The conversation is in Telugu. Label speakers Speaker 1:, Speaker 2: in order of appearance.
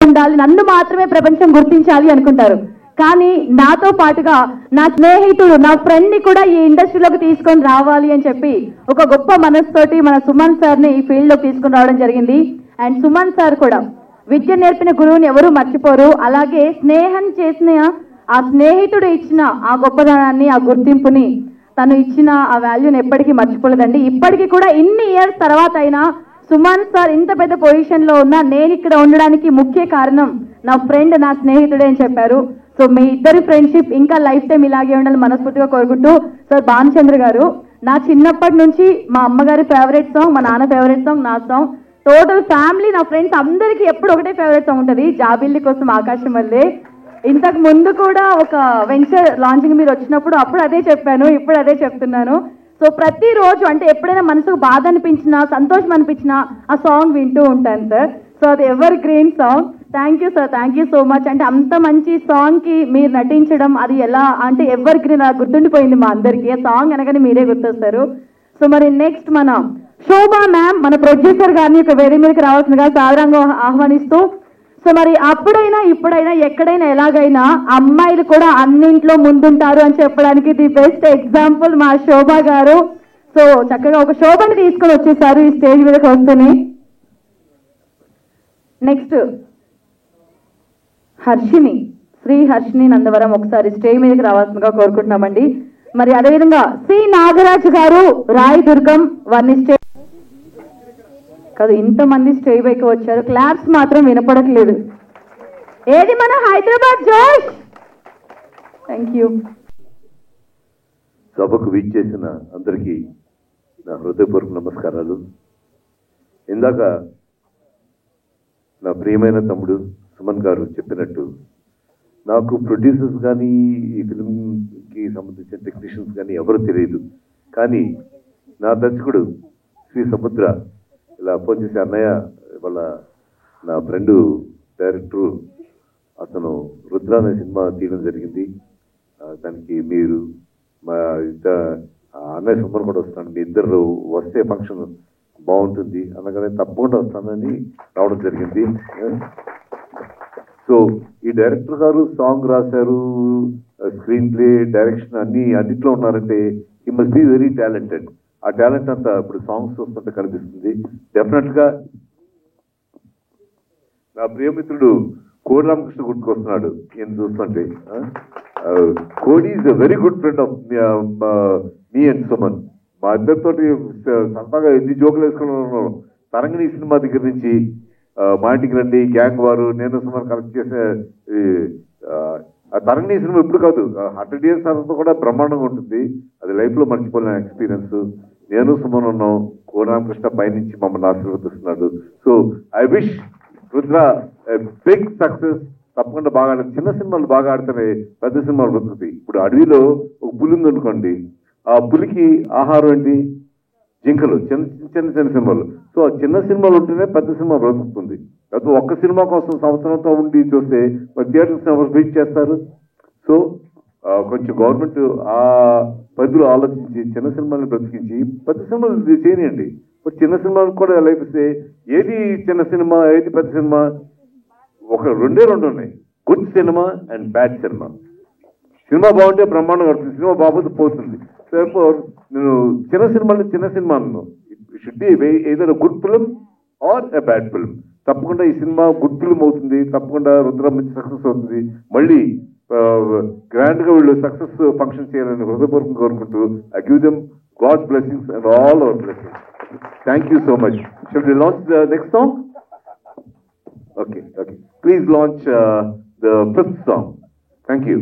Speaker 1: ఉండాలి, నన్ను మాత్రమే ప్రపంచం గుర్తించాలి అనుకుంటారు. కానీ నాతో పాటుగా నా స్నేహితుడు, నా ఫ్రెండ్ ని కూడా ఈ ఇండస్ట్రీలోకి తీసుకొని రావాలి అని చెప్పి ఒక గొప్ప మనసుతోటి మన సుమన్ సార్ ని ఈ ఫీల్డ్ లోకి తీసుకొని రావడం జరిగింది. అండ్ సుమన్ సార్ కూడా విద్య నేర్పిన గురువుని ఎవరు మర్చిపోరు. అలాగే స్నేహం చేసిన ఆ స్నేహితుడు ఇచ్చిన ఆ గొప్పదనాన్ని, ఆ గుర్తింపుని, తను ఇచ్చిన ఆ వాల్యూని ఎప్పటికీ మర్చిపోలేదండి. ఇప్పటికీ కూడా ఇన్ని ఇయర్స్ తర్వాత అయినా సుమన్ సార్ ఇంత పెద్ద పొజిషన్ లో ఉన్నా నేను ఇక్కడ ఉండడానికి ముఖ్య కారణం నా ఫ్రెండ్, నా స్నేహితుడే అని చెప్పారు. సో మీ ఇద్దరి ఫ్రెండ్షిప్ ఇంకా లైఫ్ టైం ఇలాగే ఉండాలని మనస్ఫూర్తిగా కోరుకుంటూ, సార్ భానుచంద్ర గారు, నా చిన్నప్పటి నుంచి మా అమ్మగారి ఫేవరెట్ సాంగ్, మా నాన్న ఫేవరెట్ సాంగ్, నా సాంగ్, టోటల్ ఫ్యామిలీ, నా ఫ్రెండ్స్ అందరికీ ఎప్పుడు ఒకటే ఫేవరెట్ సాంగ్ ఉంటుంది, జాబిల్లి కోసం ఆకాశం వల్లే. ఇంతకు ముందు కూడా ఒక వెంచర్ లాంచింగ్ మీరు వచ్చినప్పుడు అప్పుడు అదే చెప్పాను, ఇప్పుడు అదే చెప్తున్నాను. సో ప్రతిరోజు అంటే ఎప్పుడైనా మనసుకు బాధ అనిపించినా, సంతోషం అనిపించినా ఆ సాంగ్ వింటూ ఉంటాను సార్. సో అది ever green song. Thank you sir, thank you so much. అంటే అంత మంచి సాంగ్ కి మీరు నటించడం, అది ఎలా అంటే ఎవర్ గ్రీన్ అలా గుర్తుండిపోయింది మా అందరికీ. ఆ సాంగ్ అనగానే మీరే గుర్తొస్తారు. సో మరి నెక్స్ట్ మన శోభా మ్యామ్, మన ప్రొడ్యూసర్ గారిని ఒక వేరే మీదకి రావాల్సిందిగా సాదరంగా ఆహ్వానిస్తూ, సో మరి అప్పుడైనా ఇప్పుడైనా ఎక్కడైనా ఎలాగైనా అమ్మాయిలు కూడా అన్నింట్లో ముందుంటారు అని చెప్పడానికి ది బెస్ట్ ఎగ్జాంపుల్ మా శోభ గారు. సో చక్కగా ఒక శోభని తీసుకొని వచ్చేసారు ఈ స్టేజ్ మీదకి వస్తూనే. నెక్స్ట్ హర్షిని, శ్రీ హర్షిని నందవరం ఒకసారి స్టేజ్ మీదకి రావాల్సిందిగా కోరుకుంటున్నామండి. మరి అదేవిధంగా సి నాగరాజు గారు, రాయదుర్గం, వారిని స్టేజ్ కాదు, ఇంతమంది స్టేజ్ పైకి వచ్చారు, క్లాప్స్ మాత్రం వినపడట్లేదు. ఏది మన హైదరాబాద్ జోష్. Thank you.
Speaker 2: సభకు విచ్చేసిన అందరికీ నా హృదయపూర్వక నమస్కారాలు. ఇందాక నా ప్రియమైన తమ్ముడు సుమన్ గారు చెప్పినట్టు, నాకు ప్రొడ్యూసర్స్ కానీ ఈ ఫిల్మ్కి సంబంధించిన టెక్నీషియన్స్ కానీ ఎవరు తెలియదు. కానీ నా దర్శకుడు శ్రీ సముద్ర ఇలా ఫోన్ చేసి, అన్నయ్య వాళ్ళ నా ఫ్రెండు డైరెక్టరు అతను రుద్ర అనే సినిమా తీయడం జరిగింది, దానికి మీరు మా అన్నయ్య సుమన్ కూడా వస్తున్నాడు, మీ ఇద్దరు వస్తే ఫంక్షన్ బాగుంటుంది అనగానే తప్పకుండా వస్తానని రావడం జరిగింది. సో ఈ డైరెక్టర్ గారు సాంగ్ రాశారు, స్క్రీన్ ప్లే, డైరెక్షన్ అన్నిట్లో ఉన్నారంటే he must be very talented. ఆ టాలెంట్ అంతా ఇప్పుడు సాంగ్స్ చూస్తుంటే కనిపిస్తుంది. డెఫినెట్గా నా ప్రియమిత్రుడు కోడి రామకృష్ణ గుర్తుకొస్తున్నాడు నేను చూస్తుంటే. కోడి is a very good friend of me and Suman. మా ఇద్దరితోటి సరదాగా ఎన్ని జోకులు వేసుకున్నాను. తరంగిణి సినిమా దగ్గర నుంచి మా ఇంటికి రండి, గ్యాంగ్ వారు, నేను సుమన్ కలెక్ట్ చేసే ఆ తరంగిణి సినిమా ఇప్పుడు కాదు, 100 years తర్వాత కూడా బ్రహ్మాండంగా ఉంటుంది. అది లైఫ్లో మర్చిపోలేని ఎక్స్పీరియన్స్. నేను సుమన్ ఉన్నాం, కోరామకృష్ణ పైనుంచి మమ్మల్ని ఆశీర్వదిస్తున్నాడు. So I wish Rudra big success. తప్పకుండా బాగా ఆడాలి. చిన్న సినిమాలు బాగా ఆడితేనే పెద్ద సినిమాలు బ్రతుకుతాయి. ఇప్పుడు అడవిలో ఒక పులి ఉందనుకోండి, ఆ పులికి ఆహారం ఏంటి? జింకలు. చిన్న సినిమాలు. సో ఆ చిన్న సినిమాలు ఉంటేనే పెద్ద సినిమా బ్రతుకుతుంది. లేకపోతే ఒక్క సినిమా కోసం సంవత్సరంతో ఉండి చూస్తే మరి థియేటర్స్ ఎవరు బీట్ చేస్తారు? సో కొంచెం గవర్నమెంట్ ఆ పరిధిలో ఆలోచించి చిన్న సినిమాలను బ్రతికించి పెద్ద సినిమాలు చేయనియండి. బట్ చిన్న సినిమాలకు కూడా ఎలా అయిపోతే ఏది చిన్న సినిమా, ఏది పెద్ద సినిమా? రెండే ఉన్నాయి, good cinema and bad cinema. Cinema బాగుంటే బ్రహ్మాండంగా వస్తుంది, సినిమా బాగుంటే పోతుంది. నేను చిన్న సినిమా అన్నాను. ఇట్ షుడ్ బి ఏదైనా good film or a bad film. తప్పకుండా ఈ సినిమా గుడ్ ఫిల్మ్ అవుతుంది, తప్పకుండా రుద్ర మంచి సక్సెస్ అవుతుంది. మళ్ళీ గ్రాండ్గా వీళ్ళు సక్సెస్ ఫంక్షన్ చేయాలని హృదయపూర్వకంగా కోరుకుంటూ I give them god blessings and all our blessings. Thank you so much. Should we launch the next song? Okay. Please launch the 5th song. Thank you.